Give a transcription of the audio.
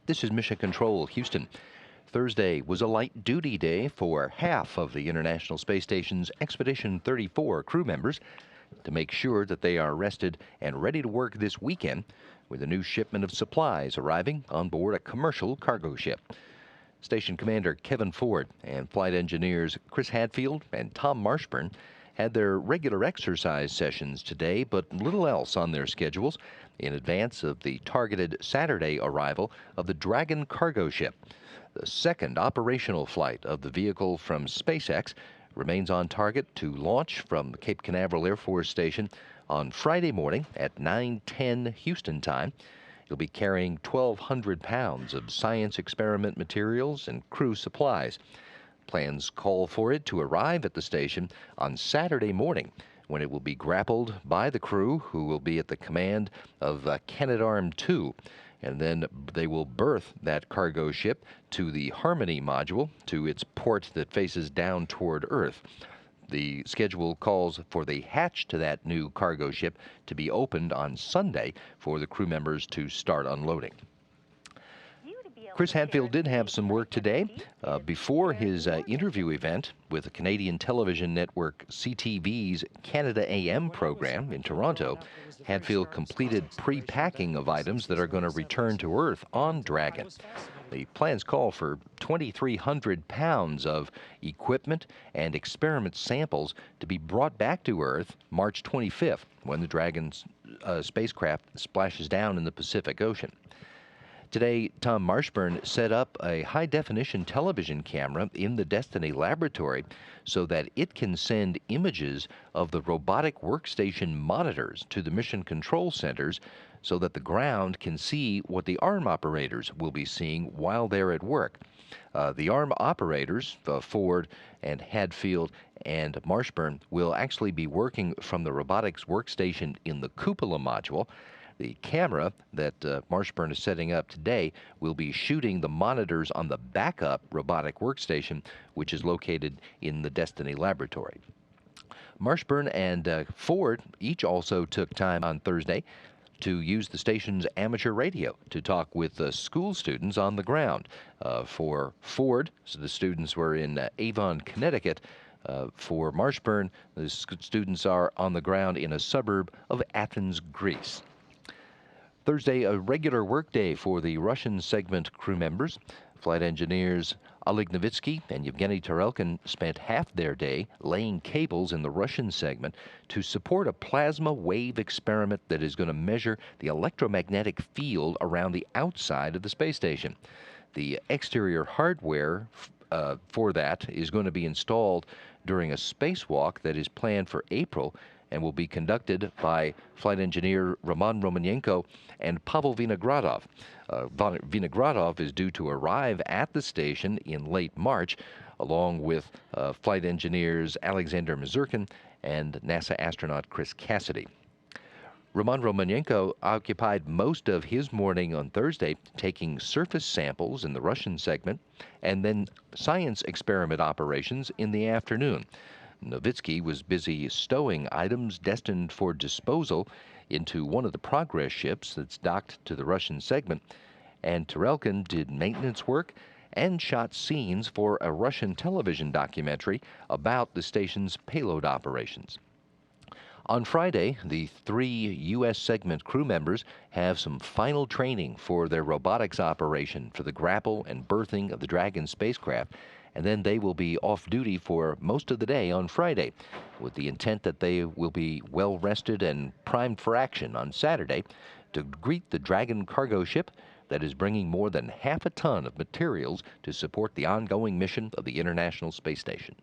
This is Mission Control, Houston. Thursday was a light-duty day for half of the International Space Station's Expedition 34 crew members to make sure that they are rested and ready to work this weekend with a new shipment of supplies arriving on board a commercial cargo ship. Station Commander Kevin Ford and flight engineers Chris Hadfield and Tom Marshburn had their regular exercise sessions today, but little else on their schedules in advance of the targeted Saturday arrival of the Dragon cargo ship. The second operational flight of the vehicle from SpaceX remains on target to launch from Cape Canaveral Air Force Station on Friday morning at 9:10 Houston time. It'll be carrying 1,200 pounds of science experiment materials and crew supplies. Plans call for it to arrive at the station on Saturday morning, when it will be grappled by the crew, who will be at the command of Canadarm2, and then they will berth that cargo ship to the Harmony module, to its port that faces down toward Earth. The schedule calls for the hatch to that new cargo ship to be opened on Sunday for the crew members to start unloading. Chris Hadfield did have some work today. Before his interview event with the Canadian television network CTV's Canada AM program in Toronto, Hadfield completed pre-packing of items that are going to return to Earth on Dragon. The plans call for 2,300 pounds of equipment and experiment samples to be brought back to Earth March 25th, when the Dragon's spacecraft splashes down in the Pacific Ocean. Today, Tom Marshburn set up a high-definition television camera in the Destiny laboratory so that it can send images of the robotic workstation monitors to the mission control centers so that the ground can see what the arm operators will be seeing while they're at work. The arm operators, Ford and Hadfield and Marshburn, will actually be working from the robotics workstation in the cupola module. The camera that Marshburn is setting up today will be shooting the monitors on the backup robotic workstation, which is located in the Destiny laboratory. Marshburn and Ford each also took time on Thursday to use the station's amateur radio to talk with school students on the ground. For Ford, so the students were in Avon, Connecticut. For Marshburn, the students are on the ground in a suburb of Athens, Greece. Thursday, a regular workday for the Russian segment crew members. Flight engineers Oleg Novitsky and Yevgeny Tarelkin spent half their day laying cables in the Russian segment to support a plasma wave experiment that is going to measure the electromagnetic field around the outside of the space station. The exterior hardware for that is going to be installed during a spacewalk that is planned for April and will be conducted by flight engineer Roman Romanenko and Pavel Vinogradov. Vinogradov is due to arrive at the station in late March, along with flight engineers Alexander Mazurkin and NASA astronaut Chris Cassidy. Roman Romanenko occupied most of his morning on Thursday taking surface samples in the Russian segment and then science experiment operations in the afternoon. Novitsky was busy stowing items destined for disposal into one of the Progress ships that's docked to the Russian segment, and Tarelkin did maintenance work and shot scenes for a Russian television documentary about the station's payload operations. On Friday, the 3 U.S. segment crew members have some final training for their robotics operation for the grapple and berthing of the Dragon spacecraft, and then they will be off duty for most of the day on Friday, with the intent that they will be well rested and primed for action on Saturday to greet the Dragon cargo ship that is bringing more than half a ton of materials to support the ongoing mission of the International Space Station.